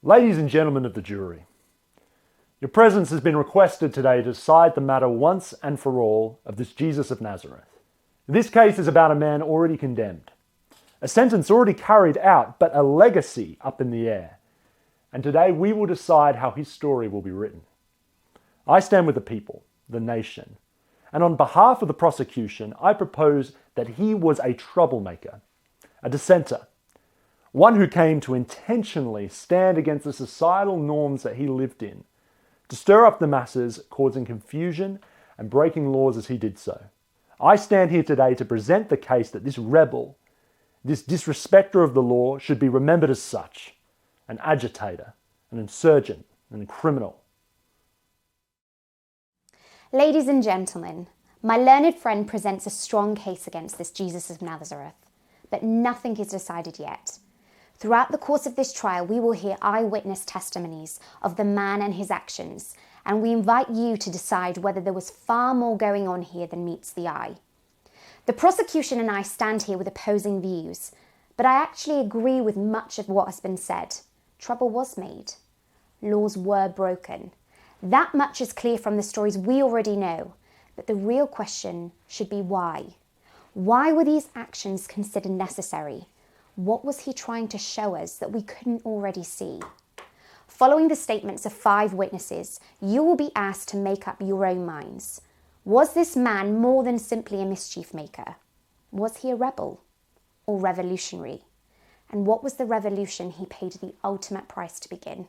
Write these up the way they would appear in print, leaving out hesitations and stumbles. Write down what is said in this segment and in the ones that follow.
Ladies and gentlemen of the jury, your presence has been requested today to decide the matter once and for all of this Jesus of Nazareth. This case is about a man already condemned, a sentence already carried out, but a legacy up in the air. And today we will decide how his story will be written. I stand with the people, the nation, and on behalf of the prosecution, I propose that he was a troublemaker, a dissenter, one who came to intentionally stand against the societal norms that he lived in, to stir up the masses, causing confusion and breaking laws as he did so. I stand here today to present the case that this rebel, this disrespecter of the law, should be remembered as such, an agitator, an insurgent, and a criminal. Ladies and gentlemen, my learned friend presents a strong case against this Jesus of Nazareth, but nothing is decided yet. Throughout the course of this trial, we will hear eyewitness testimonies of the man and his actions, and we invite you to decide whether there was far more going on here than meets the eye. The prosecution and I stand here with opposing views, but I actually agree with much of what has been said. Trouble was made. Laws were broken. That much is clear from the stories we already know, but the real question should be why. Why were these actions considered necessary? What was he trying to show us that we couldn't already see? Following the statements of 5 witnesses, you will be asked to make up your own minds. Was this man more than simply a mischief maker? Was he a rebel or revolutionary? And what was the revolution he paid the ultimate price to begin?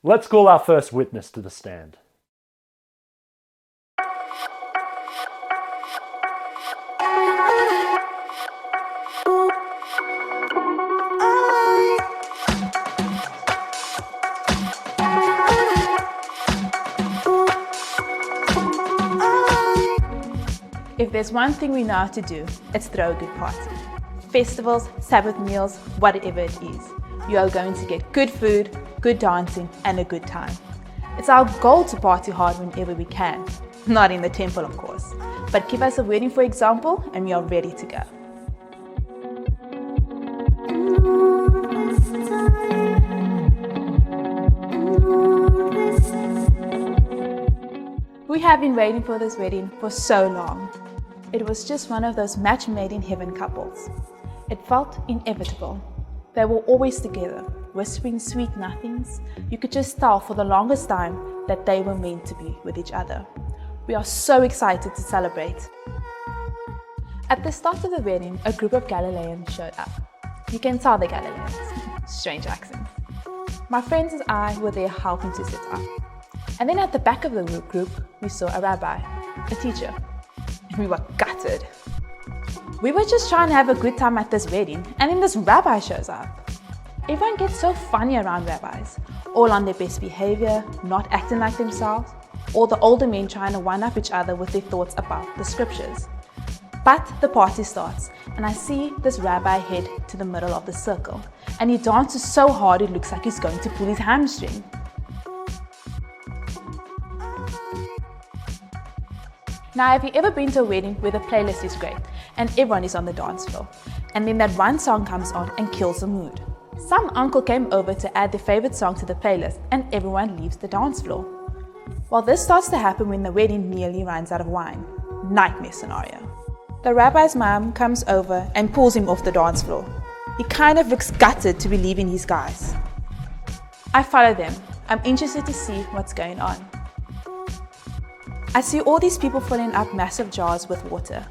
Let's call our first witness to the stand. If there's one thing we know how to do, it's throw a good party. Festivals, Sabbath meals, whatever it is. You are going to get good food, good dancing, and a good time. It's our goal to party hard whenever we can. Not in the temple, of course. But give us a wedding, for example, and we are ready to go. We have been waiting for this wedding for so long. It was just one of those match made in heaven couples. It felt inevitable. They were always together, whispering sweet nothings. You could just tell for the longest time that they were meant to be with each other. We are so excited to celebrate. At the start of the wedding, a group of Galileans showed up. You can tell they're Galileans. Strange accents. My friends and I were there helping to set up. And then at the back of the group, we saw a rabbi, a teacher. And we were gutted. We were just trying to have a good time at this wedding, and then this rabbi shows up. Everyone gets so funny around rabbis, all on their best behavior, not acting like themselves, or the older men trying to one-up each other with their thoughts about the scriptures. But the party starts, and I see this rabbi head to the middle of the circle, and he dances so hard it looks like he's going to pull his hamstring. Now, have you ever been to a wedding where the playlist is great and everyone is on the dance floor, and then that one song comes on and kills the mood? Some uncle came over to add their favorite song to the playlist and everyone leaves the dance floor. Well, this starts to happen when the wedding nearly runs out of wine. Nightmare scenario. The rabbi's mom comes over and pulls him off the dance floor. He kind of looks gutted to be leaving his guys. I follow them. I'm interested to see what's going on. I see all these people filling up massive jars with water.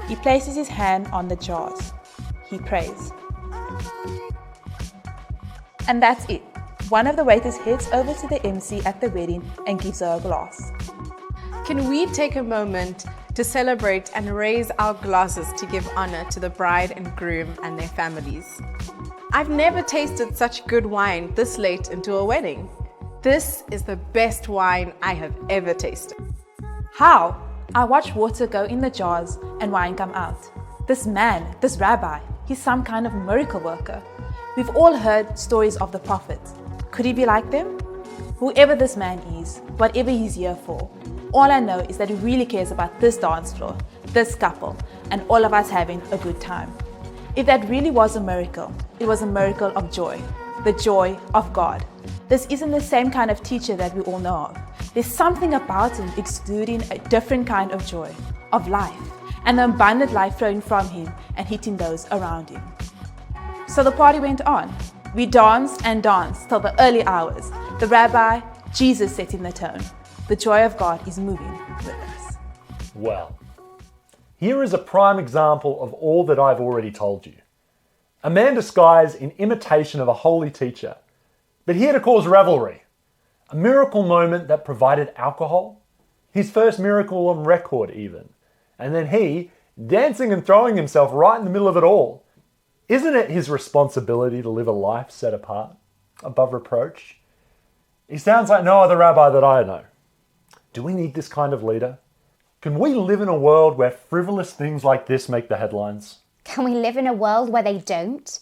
He places his hand on the jars. He prays. And that's it. One of the waiters heads over to the MC at the wedding and gives her a glass. Can we take a moment to celebrate and raise our glasses to give honor to the bride and groom and their families? I've never tasted such good wine this late into a wedding. This is the best wine I have ever tasted. How? I watch water go in the jars and wine come out. This man, this rabbi, he's some kind of miracle worker. We've all heard stories of the prophets. Could he be like them? Whoever this man is, whatever he's here for, all I know is that he really cares about this dance floor, this couple, and all of us having a good time. If that really was a miracle, it was a miracle of joy, the joy of God. This isn't the same kind of teacher that we all know of. There's something about him exuding a different kind of joy, of life, and the abundant life flowing from him and hitting those around him. So the party went on. We danced and danced till the early hours. The rabbi, Jesus setting the tone. The joy of God is moving with us. Well, here is a prime example of all that I've already told you. A man disguised in imitation of a holy teacher, but here to cause revelry. A miracle moment that provided alcohol, his first miracle on record even, and then he dancing and throwing himself right in the middle of it all. Isn't it his responsibility to live a life set apart, above reproach? He sounds like no other rabbi that I know. Do we need this kind of leader? Can we live in a world where frivolous things like this make the headlines? Can we live in a world where they don't?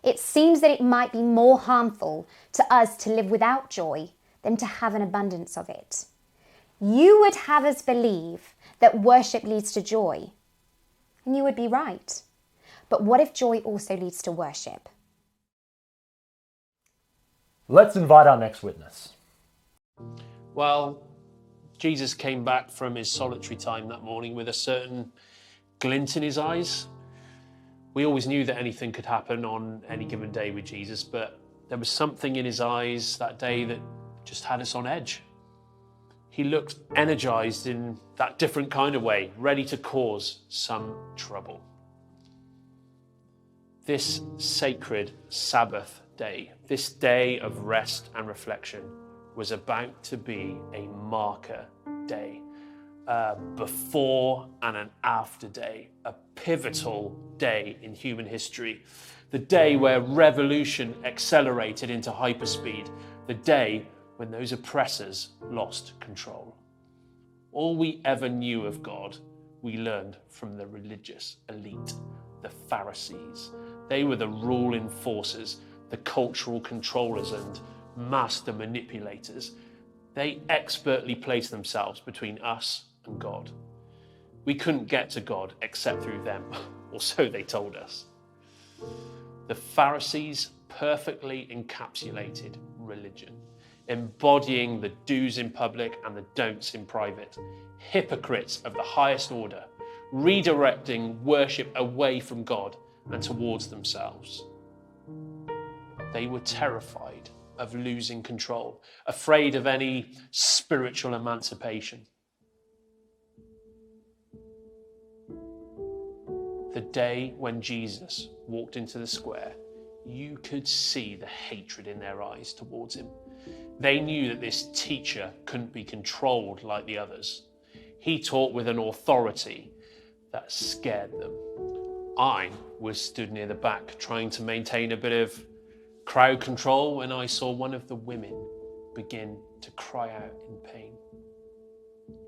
It seems that it might be more harmful to us to live without joy than to have an abundance of it. You would have us believe that worship leads to joy, and you would be right. But what if joy also leads to worship? Let's invite our next witness. Well, Jesus came back from his solitary time that morning with a certain glint in his eyes. We always knew that anything could happen on any given day with Jesus, but there was something in his eyes that day that just had us on edge. He looked energized in that different kind of way, ready to cause some trouble. This sacred Sabbath day, this day of rest and reflection, was about to be a marker day, a before and an after day, a pivotal day in human history, the day where revolution accelerated into hyperspeed, the day when those oppressors lost control. All we ever knew of God, we learned from the religious elite, the Pharisees. They were the rule enforcers, the cultural controllers and master manipulators. They expertly placed themselves between us and God. We couldn't get to God except through them, or so they told us. The Pharisees perfectly encapsulated religion, embodying the do's in public and the don'ts in private, hypocrites of the highest order, redirecting worship away from God and towards themselves. They were terrified of losing control, afraid of any spiritual emancipation. The day when Jesus walked into the square, you could see the hatred in their eyes towards him. They knew that this teacher couldn't be controlled like the others. He taught with an authority that scared them. I was stood near the back trying to maintain a bit of crowd control when I saw one of the women begin to cry out in pain.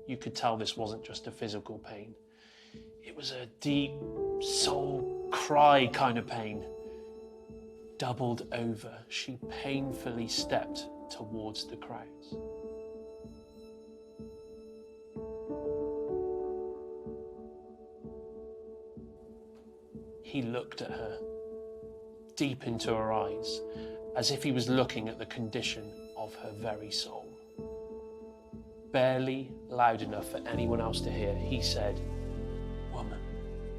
You could tell this wasn't just a physical pain. It was a deep soul cry kind of pain. Doubled over, she painfully stepped towards the crowds. He looked at her, deep into her eyes, as if he was looking at the condition of her very soul. Barely loud enough for anyone else to hear, he said, "Woman,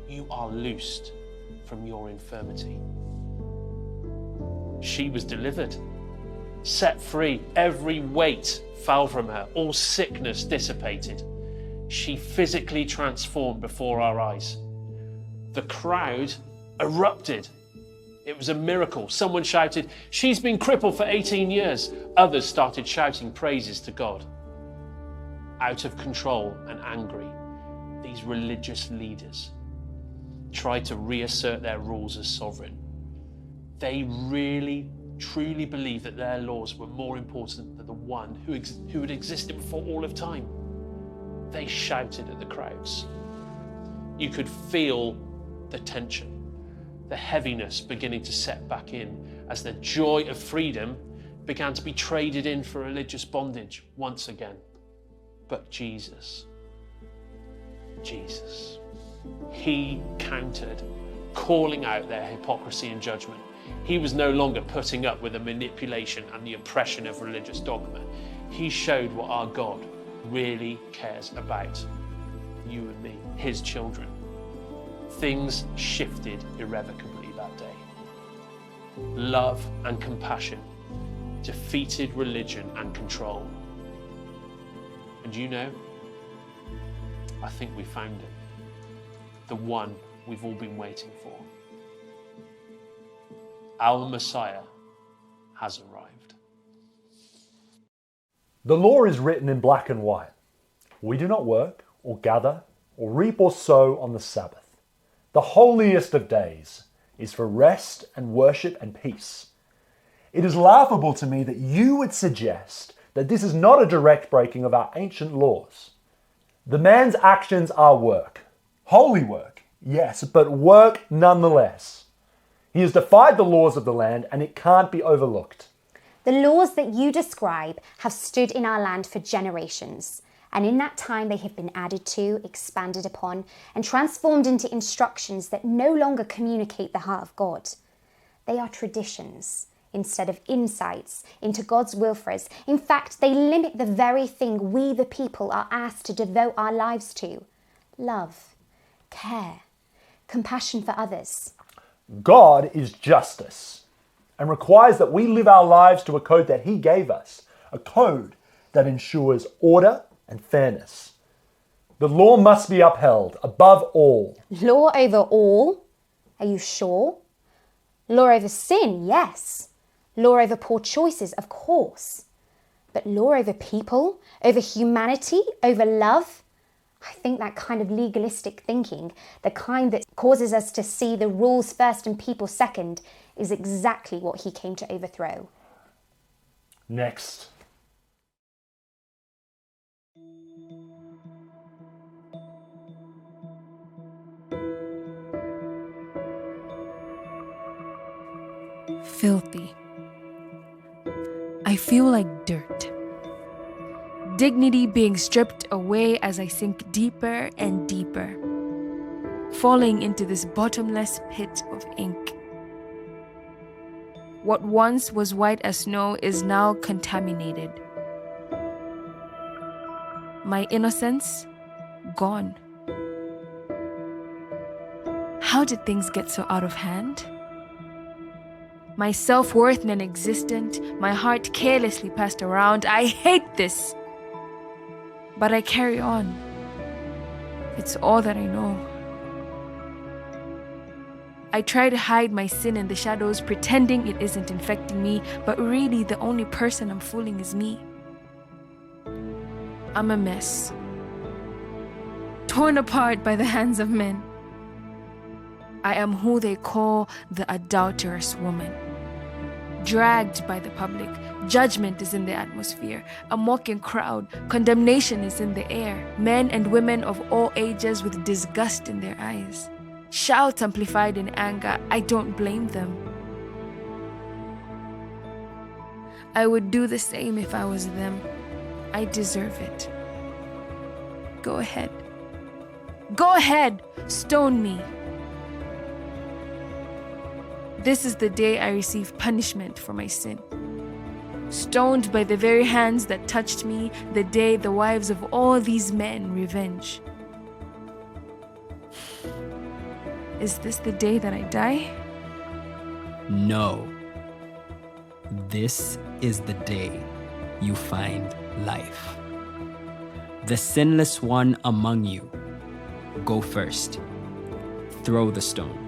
you are loosed from your infirmity." She was delivered, set free. Every weight fell from her, all sickness dissipated. She physically transformed before our eyes. The crowd erupted. It was a miracle. Someone shouted, "She's been crippled for 18 years. Others started shouting praises to God. Out of control and angry, these religious leaders tried to reassert their rules as sovereign. They really, truly believed that their laws were more important than the one who had existed before all of time. They shouted at the crowds. You could feel the tension, the heaviness beginning to set back in as the joy of freedom began to be traded in for religious bondage once again. But Jesus, he countered calling out their hypocrisy and judgment. He was no longer putting up with the manipulation and the oppression of religious dogma. He showed what our God really cares about. You and me, his children. Things shifted irrevocably that day. Love and compassion defeated religion and control. And you know, I think we found it. The one we've all been waiting for. Our Messiah has arrived. The law is written in black and white. We do not work or gather or reap or sow on the Sabbath. The holiest of days is for rest and worship and peace. It is laughable to me that you would suggest that this is not a direct breaking of our ancient laws. The man's actions are work. Holy work, yes, but work nonetheless. He has defied the laws of the land and it can't be overlooked. The laws that you describe have stood in our land for generations, and in that time they have been added to, expanded upon, and transformed into instructions that no longer communicate the heart of God. They are traditions instead of insights into God's will for us. In fact, they limit the very thing we, the people, are asked to devote our lives to: love, care, compassion for others. God is justice and requires that we live our lives to a code that he gave us, a code that ensures order and fairness. The law must be upheld above all. Law over all? Are you sure? Law over sin, yes. Law over poor choices, of course. But law over people, over humanity, over love? I think that kind of legalistic thinking, the kind that causes us to see the rules first and people second, is exactly what he came to overthrow. Next. Filthy. I feel like dirt. Dignity being stripped away as I sink deeper and deeper, falling into this bottomless pit of ink. What once was white as snow is now contaminated. My innocence, gone. How did things get so out of hand? My self-worth non-existent, my heart carelessly passed around. I hate this. But I carry on. It's all that I know. I try to hide my sin in the shadows, pretending it isn't infecting me, but really the only person I'm fooling is me. I'm a mess. Torn apart by the hands of men. I am who they call the adulterous woman. Dragged by the public, judgment is in the atmosphere, a mocking crowd, condemnation is in the air, men and women of all ages with disgust in their eyes. Shouts amplified in anger, I don't blame them. I would do the same if I was them. I deserve it. Go ahead. Go ahead, stone me. This is the day I receive punishment for my sin. Stoned by the very hands that touched me, the day the wives of all these men revenge. Is this the day that I die? No. This is the day you find life. The sinless one among you, go first. Throw the stone.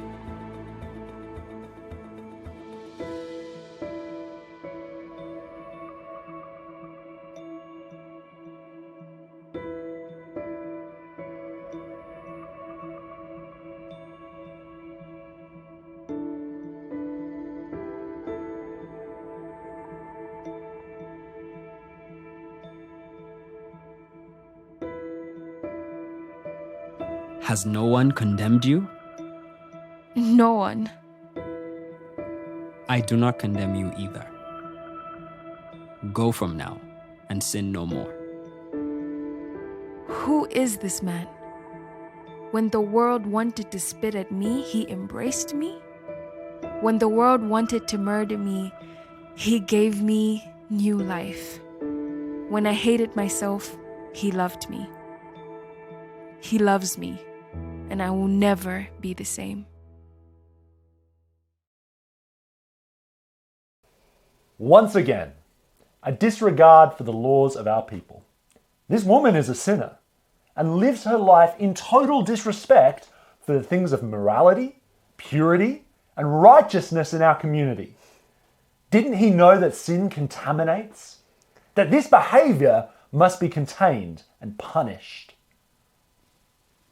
Has no one condemned you? No one. I do not condemn you either. Go from now and sin no more. Who is this man? When the world wanted to spit at me, he embraced me. When the world wanted to murder me, he gave me new life. When I hated myself, he loved me. He loves me, and I will never be the same. Once again, a disregard for the laws of our people. This woman is a sinner and lives her life in total disrespect for the things of morality, purity, and righteousness in our community. Didn't he know that sin contaminates? That this behavior must be contained and punished?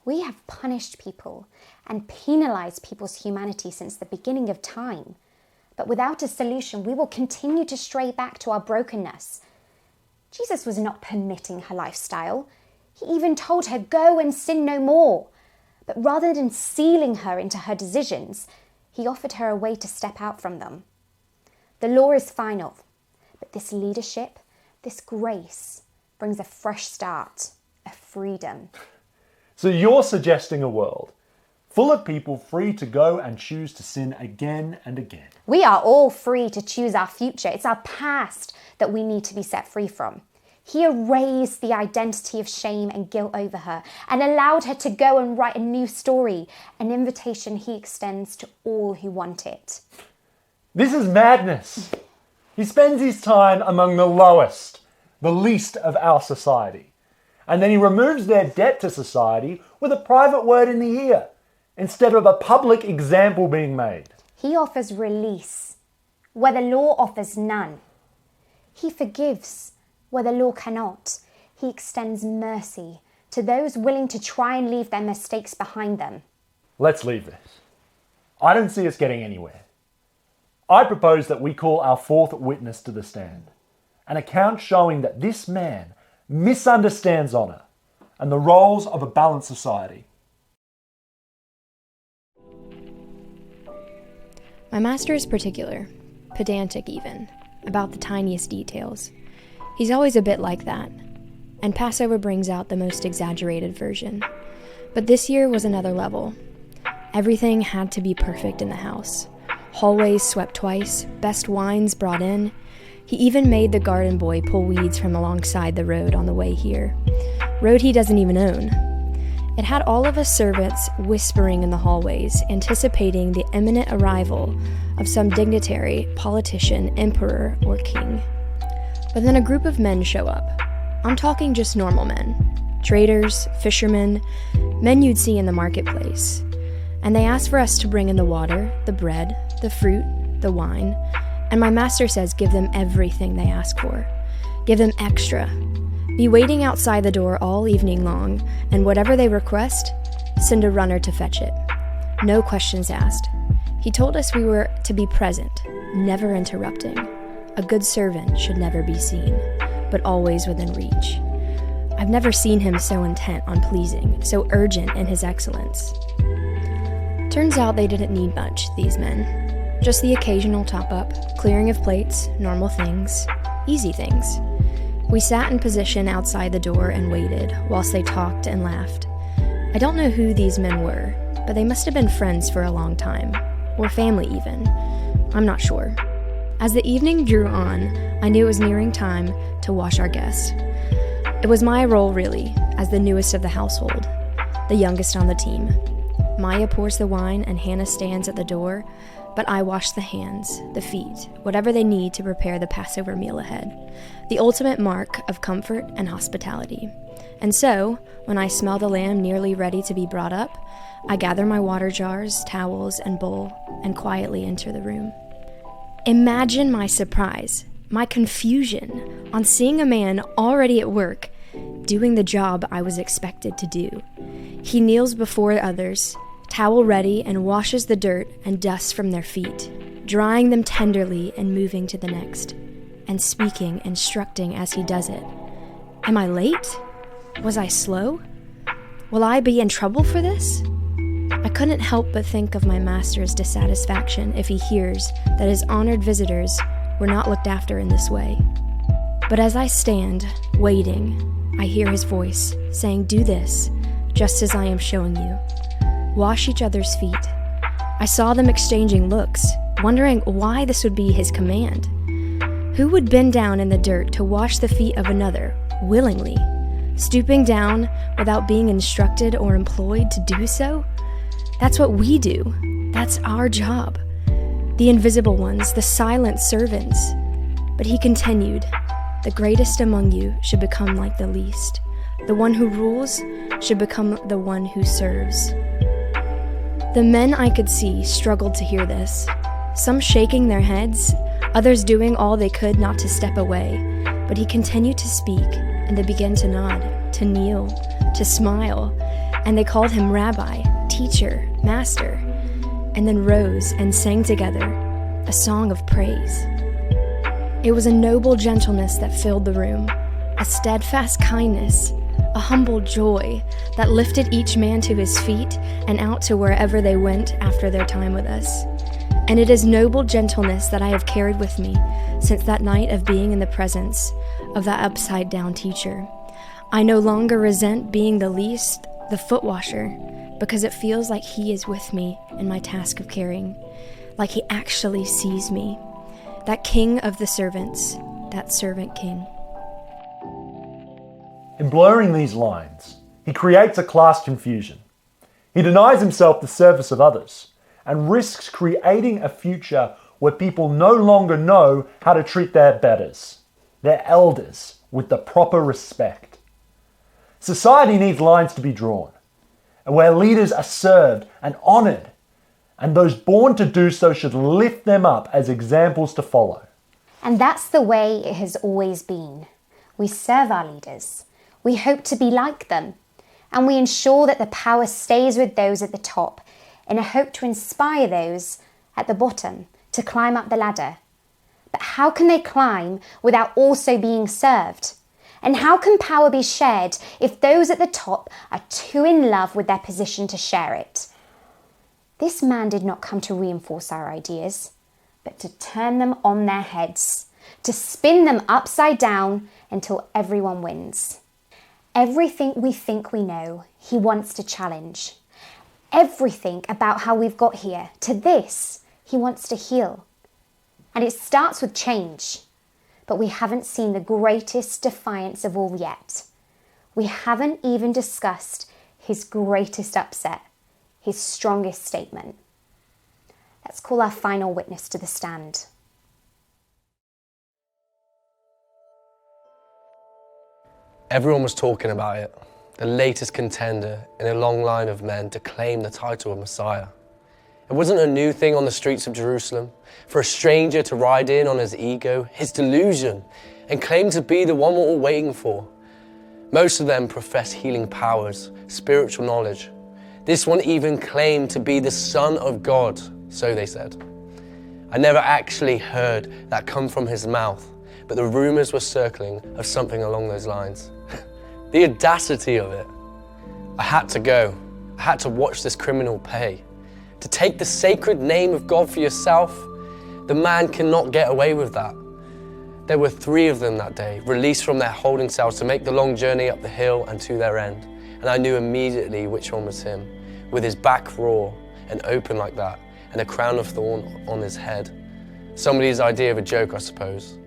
We have punished people and penalized people's humanity since the beginning of time. But without a solution, we will continue to stray back to our brokenness. Jesus was not permitting her lifestyle. He even told her, "Go and sin no more." But rather than sealing her into her decisions, he offered her a way to step out from them. The law is final, but this leadership, this grace, brings a fresh start, a freedom. So you're suggesting a world full of people free to go and choose to sin again and again. We are all free to choose our future. It's our past that we need to be set free from. He erased the identity of shame and guilt over her and allowed her to go and write a new story, an invitation he extends to all who want it. This is madness. He spends his time among the lowest, the least of our society. And then he removes their debt to society with a private word in the ear, instead of a public example being made. He offers release where the law offers none. He forgives where the law cannot. He extends mercy to those willing to try and leave their mistakes behind them. Let's leave this. I don't see us getting anywhere. I propose that we call our fourth witness to the stand, an account showing that this man misunderstands honour and the roles of a balanced society. My master is particular, pedantic even, about the tiniest details. He's always a bit like that, and Passover brings out the most exaggerated version. But this year was another level. Everything had to be perfect in the house. Hallways swept twice, best wines brought in. He even made the garden boy pull weeds from alongside the road on the way here. Road he doesn't even own. It had all of us servants whispering in the hallways, anticipating the imminent arrival of some dignitary, politician, emperor, or king. But then a group of men show up. I'm talking just normal men. Traders, fishermen, men you'd see in the marketplace. And they ask for us to bring in the water, the bread, the fruit, the wine. And my master says give them everything they ask for. Give them extra. Be waiting outside the door all evening long, and whatever they request, send a runner to fetch it. No questions asked. He told us we were to be present, never interrupting. A good servant should never be seen, but always within reach. I've never seen him so intent on pleasing, so urgent in his excellence. Turns out they didn't need much, these men. Just the occasional top-up, clearing of plates, normal things, easy things. We sat in position outside the door and waited, whilst they talked and laughed. I don't know who these men were, but they must have been friends for a long time, or family even. I'm not sure. As the evening drew on, I knew it was nearing time to wash our guests. It was my role, really, as the newest of the household, the youngest on the team. Maya pours the wine and Hannah stands at the door, but I wash the hands, the feet, whatever they need to prepare the Passover meal ahead, the ultimate mark of comfort and hospitality. And so, when I smell the lamb nearly ready to be brought up, I gather my water jars, towels, and bowl, and quietly enter the room. Imagine my surprise, my confusion on seeing a man already at work, doing the job I was expected to do. He kneels before others, towel ready, and washes the dirt and dust from their feet, drying them tenderly and moving to the next, and speaking, instructing as he does it. Am I late? Was I slow? Will I be in trouble for this? I couldn't help but think of my master's dissatisfaction if he hears that his honored visitors were not looked after in this way. But as I stand, waiting, I hear his voice saying, "Do this, just as I am showing you. Wash each other's feet. I saw them exchanging looks, wondering why this would be his command. Who would bend down in the dirt to wash the feet of another, willingly, stooping down without being instructed or employed to do so? That's what we do. That's our job. The invisible ones, the silent servants. But he continued, the greatest among you should become like the least. The one who rules should become the one who serves. The men I could see struggled to hear this, some shaking their heads, others doing all they could not to step away. But he continued to speak, and they began to nod, to kneel, to smile, and they called him Rabbi, Teacher, Master, and then rose and sang together a song of praise. It was a noble gentleness that filled the room, a steadfast kindness, a humble joy that lifted each man to his feet and out to wherever they went after their time with us. And it is noble gentleness that I have carried with me since that night of being in the presence of that upside-down teacher. I no longer resent being the least, the foot washer, because it feels like he is with me in my task of caring, like he actually sees me, that king of the servants, that servant king. In blurring these lines, he creates a class confusion. He denies himself the service of others and risks creating a future where people no longer know how to treat their betters, their elders, with the proper respect. Society needs lines to be drawn, and where leaders are served and honoured, and those born to do so should lift them up as examples to follow. And that's the way it has always been. We serve our leaders. We hope to be like them. And we ensure that the power stays with those at the top in a hope to inspire those at the bottom to climb up the ladder. But how can they climb without also being served? And how can power be shared if those at the top are too in love with their position to share it? This man did not come to reinforce our ideas, but to turn them on their heads, to spin them upside down until everyone wins. Everything we think we know, he wants to challenge. Everything about how we've got here, to this, he wants to heal. And it starts with change. But we haven't seen the greatest defiance of all yet. We haven't even discussed his greatest upset, his strongest statement. Let's call our final witness to the stand. Everyone was talking about it, the latest contender in a long line of men to claim the title of Messiah. It wasn't a new thing on the streets of Jerusalem for a stranger to ride in on his ego, his delusion, and claim to be the one we're all waiting for. Most of them profess healing powers, spiritual knowledge. This one even claimed to be the Son of God, so they said. I never actually heard that come from his mouth, but the rumors were circling of something along those lines. The audacity of it. I had to go. I had to watch this criminal pay. To take the sacred name of God for yourself, the man cannot get away with that. There were 3 of them that day, released from their holding cells to make the long journey up the hill and to their end. And I knew immediately which one was him, with his back raw and open like that, and a crown of thorn on his head. Somebody's idea of a joke, I suppose.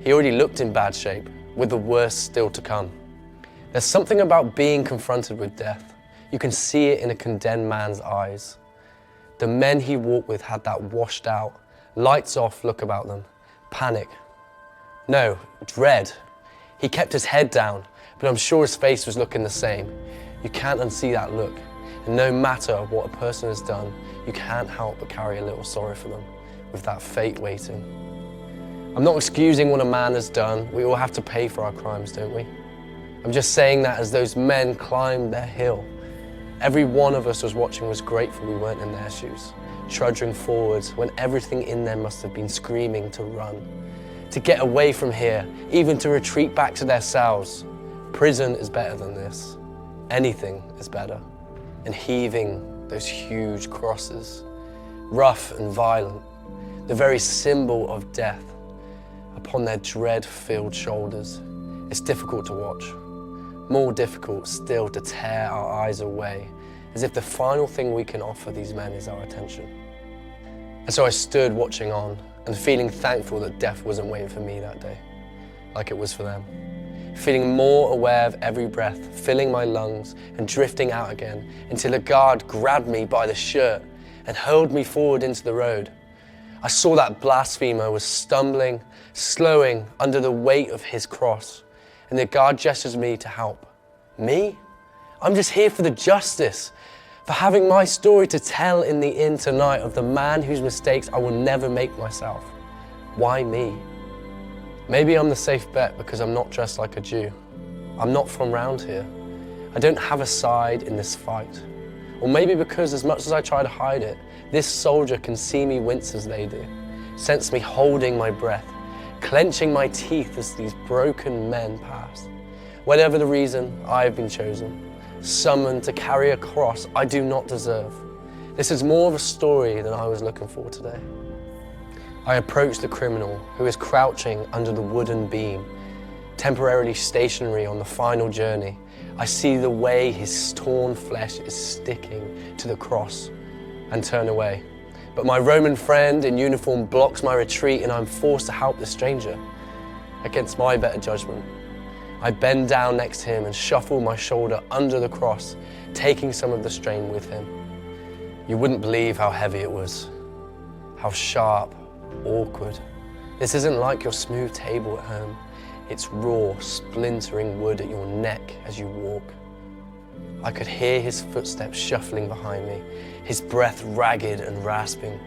He already looked in bad shape, with the worst still to come. There's something about being confronted with death. You can see it in a condemned man's eyes. The men he walked with had that washed out, lights off look about them. Panic. No, dread. He kept his head down, but I'm sure his face was looking the same. You can't unsee that look. And no matter what a person has done, you can't help but carry a little sorrow for them, with that fate waiting. I'm not excusing what a man has done. We all have to pay for our crimes, don't we? I'm just saying that as those men climbed their hill, every one of us was watching was grateful we weren't in their shoes, trudging forwards when everything in them must have been screaming to run, to get away from here, even to retreat back to their cells. Prison is better than this. Anything is better. And heaving those huge crosses, rough and violent, the very symbol of death, upon their dread-filled shoulders. It's difficult to watch. more difficult still to tear our eyes away, as if the final thing we can offer these men is our attention. And so I stood watching on and feeling thankful that death wasn't waiting for me that day, like it was for them. Feeling more aware of every breath, filling my lungs and drifting out again until a guard grabbed me by the shirt and hurled me forward into the road. I saw that blasphemer was stumbling, slowing under the weight of his cross, and the guard gestures me to help. Me? I'm just here for the justice, for having my story to tell in the inn tonight of the man whose mistakes I will never make myself. Why me? Maybe I'm the safe bet because I'm not dressed like a Jew. I'm not from round here. I don't have a side in this fight. Or maybe because as much as I try to hide it, this soldier can see me wince as they do, sense me holding my breath, clenching my teeth as these broken men pass. Whatever the reason, I have been chosen, summoned to carry a cross I do not deserve. This is more of a story than I was looking for today. I approach the criminal who is crouching under the wooden beam, temporarily stationary on the final journey. I see the way his torn flesh is sticking to the cross and turn away. But my Roman friend in uniform blocks my retreat and I'm forced to help the stranger. Against my better judgment, I bend down next to him and shuffle my shoulder under the cross, taking some of the strain with him. You wouldn't believe how heavy it was, how sharp, awkward. This isn't like your smooth table at home. It's raw, splintering wood at your neck as you walk. I could hear his footsteps shuffling behind me, his breath ragged and rasping,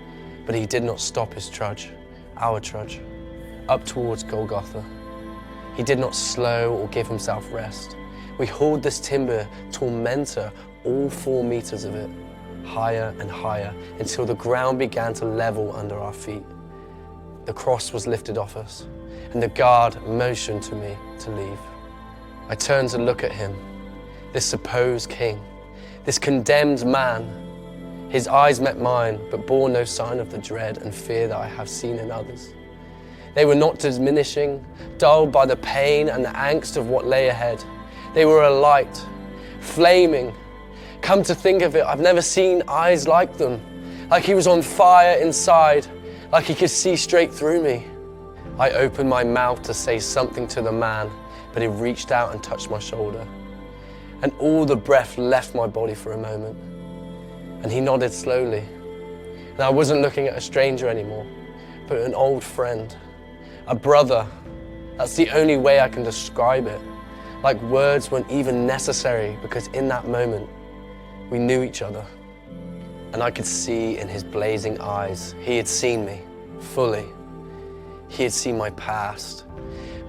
but he did not stop his trudge, our trudge, up towards Golgotha. He did not slow or give himself rest. We hauled this timber tormentor, all 4 meters of it, higher and higher, until the ground began to level under our feet. The cross was lifted off us, and the guard motioned to me to leave. I turned to look at him, this supposed king, this condemned man. His eyes met mine, but bore no sign of the dread and fear that I have seen in others. They were not diminishing, dulled by the pain and the angst of what lay ahead. They were alight, flaming. Come to think of it, I've never seen eyes like them, like he was on fire inside, like he could see straight through me. I opened my mouth to say something to the man, but he reached out and touched my shoulder. And all the breath left my body for a moment. And he nodded slowly. And I wasn't looking at a stranger anymore, but an old friend, a brother. That's the only way I can describe it. Like words weren't even necessary because in that moment, we knew each other. And I could see in his blazing eyes, he had seen me fully. He had seen my past,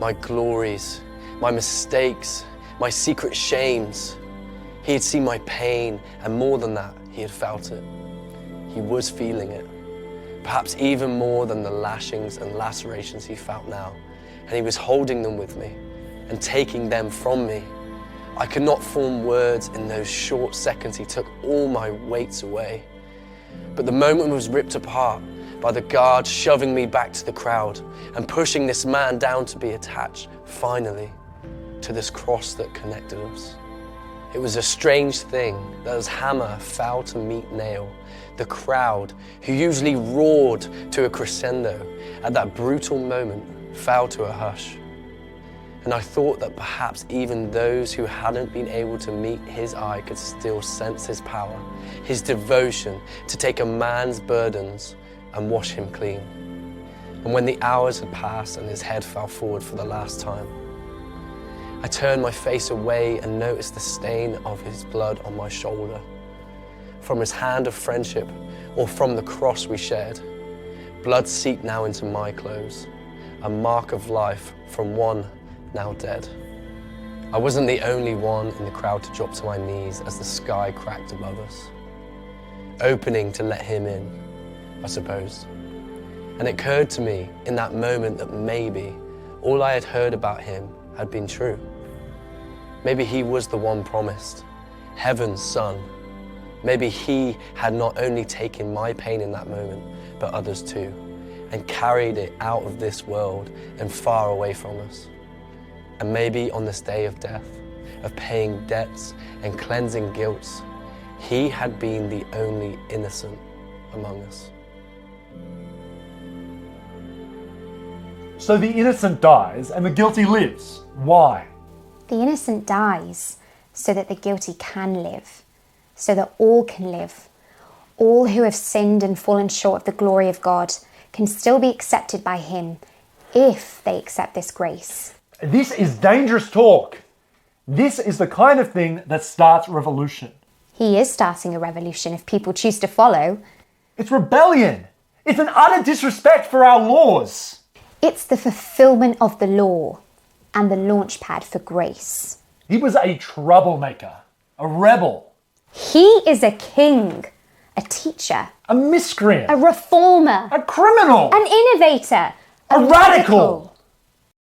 my glories, my mistakes, my secret shames. He had seen my pain, and more than that, he had felt it. He was feeling it, perhaps even more than the lashings and lacerations he felt now. And he was holding them with me and taking them from me. I could not form words in those short seconds he took all my weights away. But the moment was ripped apart by the guard shoving me back to the crowd and pushing this man down to be attached, finally, to this cross that connected us. It was a strange thing that as hammer fell to meet nail, the crowd, who usually roared to a crescendo, at that brutal moment fell to a hush. And I thought that perhaps even those who hadn't been able to meet his eye could still sense his power, his devotion to take a man's burdens and wash him clean. And when the hours had passed and his head fell forward for the last time, I turned my face away and noticed the stain of his blood on my shoulder. From his hand of friendship or from the cross we shared, blood seeped now into my clothes, a mark of life from one now dead. I wasn't the only one in the crowd to drop to my knees as the sky cracked above us, opening to let him in, I suppose. And it occurred to me in that moment that maybe all I had heard about him had been true. Maybe he was the one promised, heaven's son. Maybe he had not only taken my pain in that moment, but others too, and carried it out of this world and far away from us. And maybe on this day of death, of paying debts and cleansing guilt, he had been the only innocent among us. So the innocent dies and the guilty lives. Why? The innocent dies so that the guilty can live, so that all can live. All who have sinned and fallen short of the glory of God can still be accepted by him if they accept this grace. This is dangerous talk. This is the kind of thing that starts revolution. He is starting a revolution if people choose to follow. It's rebellion. It's an utter disrespect for our laws. It's the fulfillment of the law and the launchpad for grace. He was a troublemaker, a rebel, He is a king, a teacher, a miscreant, a reformer, a criminal, an innovator, a radical.